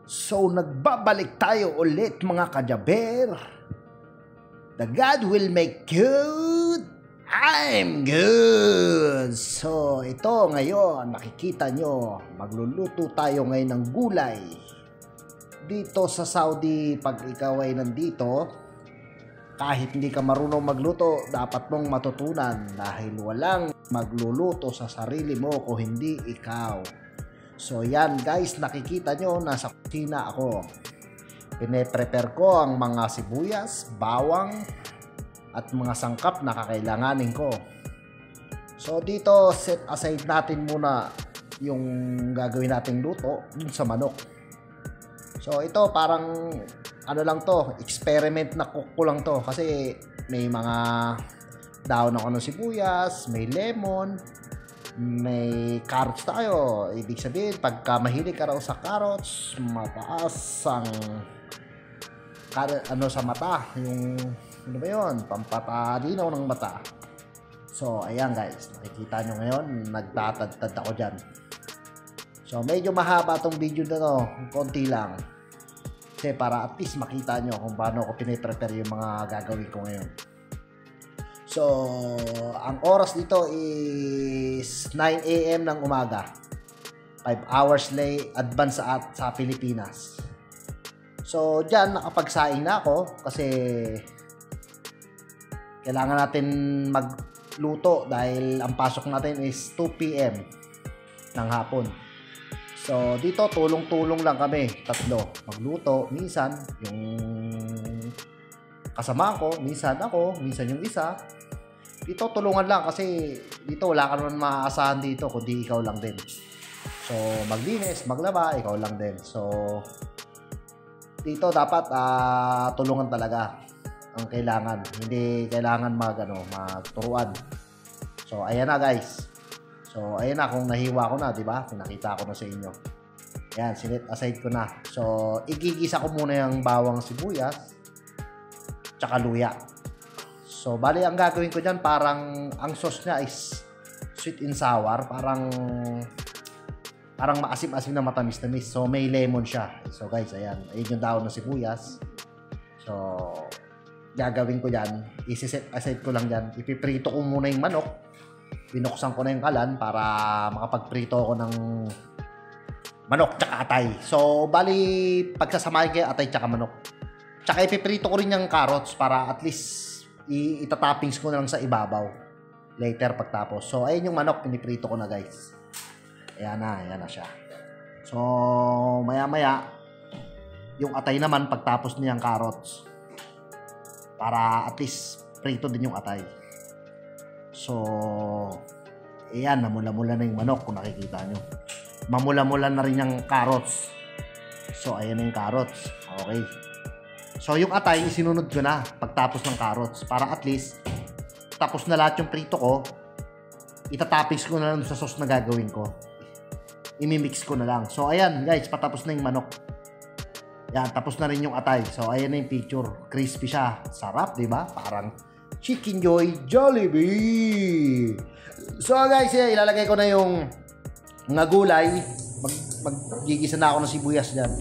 So nagbabalik tayo ulit mga kajaber. The God will make good, I'm good. So ito ngayon, makikita nyo, magluluto tayo ngayon ng gulay. Dito sa Saudi, pag ikaw ay nandito, kahit hindi ka marunong magluto, dapat mong matutunan dahil walang magluluto sa sarili mo kung hindi ikaw. So yan guys, nakikita nyo, nasa kusina ako. Pine-prepare ko ang mga sibuyas, bawang, at mga sangkap na kakailanganin ko. So dito, set aside natin muna yung gagawin nating luto dun sa manok. So ito parang ano lang to, experiment na cook ko lang to kasi may mga daon ako ng sibuyas, may lemon, may carrots tayo. Ibig sabihin, pagka mahilig ka raw sa carrots, mataas ang sa mata, yung ano ba yun, pampatadinaw ng mata. So ayan guys, nakikita nyo ngayon, nagtatad-tad ako dyan. So medyo mahaba tong video na to, konti lang kasi para at least makita nyo kung paano ako piniprepare yung mga gagawin ko ngayon. So, ang oras dito is 9 AM ng umaga. 5 hours late advance sa Pilipinas. So, dyan nakapagsaing na ako kasi kailangan natin magluto dahil ang pasok natin is 2 PM ng hapon. So, dito tulong-tulong lang kami, tatlo. Magluto, minsan yung kasama ko, minsan ako, minsan yung isa. Dito tulungan lang kasi dito wala ka naman maaasahan dito kundi ikaw lang din. So maglinis, maglaba, ikaw lang din. So dito dapat tulungan talaga ang kailangan. Hindi kailangan magturuan. So ayan na guys. So ayan na, kung nahiwa ko na, 'di ba? Pinakita ko na sa inyo. Ayan, sinet aside ko na. So igigisa ko muna yung bawang, sibuyas, tsaka luya. So, bali ang gagawin ko dyan, parang ang sauce niya is sweet and sour. Parang maasim-asim na matamis-tamis. So, may lemon siya. So, guys, ayan. Ayun yung daon ng sibuyas. So, gagawin ko dyan. Isi-set aside ko lang dyan. Ipiprito ko muna yung manok. Binuksan ko na yung kalan para makapagprito ako ng manok tsaka atay. So, bali, pagsasamahin kayo atay tsaka manok. Tsaka ipiprito ko rin yung carrots para at least itatoppings ko na lang sa ibabaw later pagtapos. So ayun yung manok, piniprito ko na guys. Ayan na siya. So maya maya yung atay naman pagtapos niyang carrots para at least prito din yung atay. So ayan, namula-mula na yung manok kung nakikita nyo. Mamula-mula na rin yung carrots. So ayan na yung carrots. Okay. So, yung atay, isinunod ko na pagtapos ng carrots para at least tapos na lahat yung prito ko, itatoppings ko na lang sa sauce na gagawin ko. Imimix ko na lang. So, ayan guys, patapos na yung manok. Yan, tapos na rin yung atay. So, ayan na yung picture. Crispy siya. Sarap, di ba? Parang Chicken Joy Jollibee. So, guys, ilalagay ko na yung mga gulay. Maggigisa na ako ng sibuyas dyan.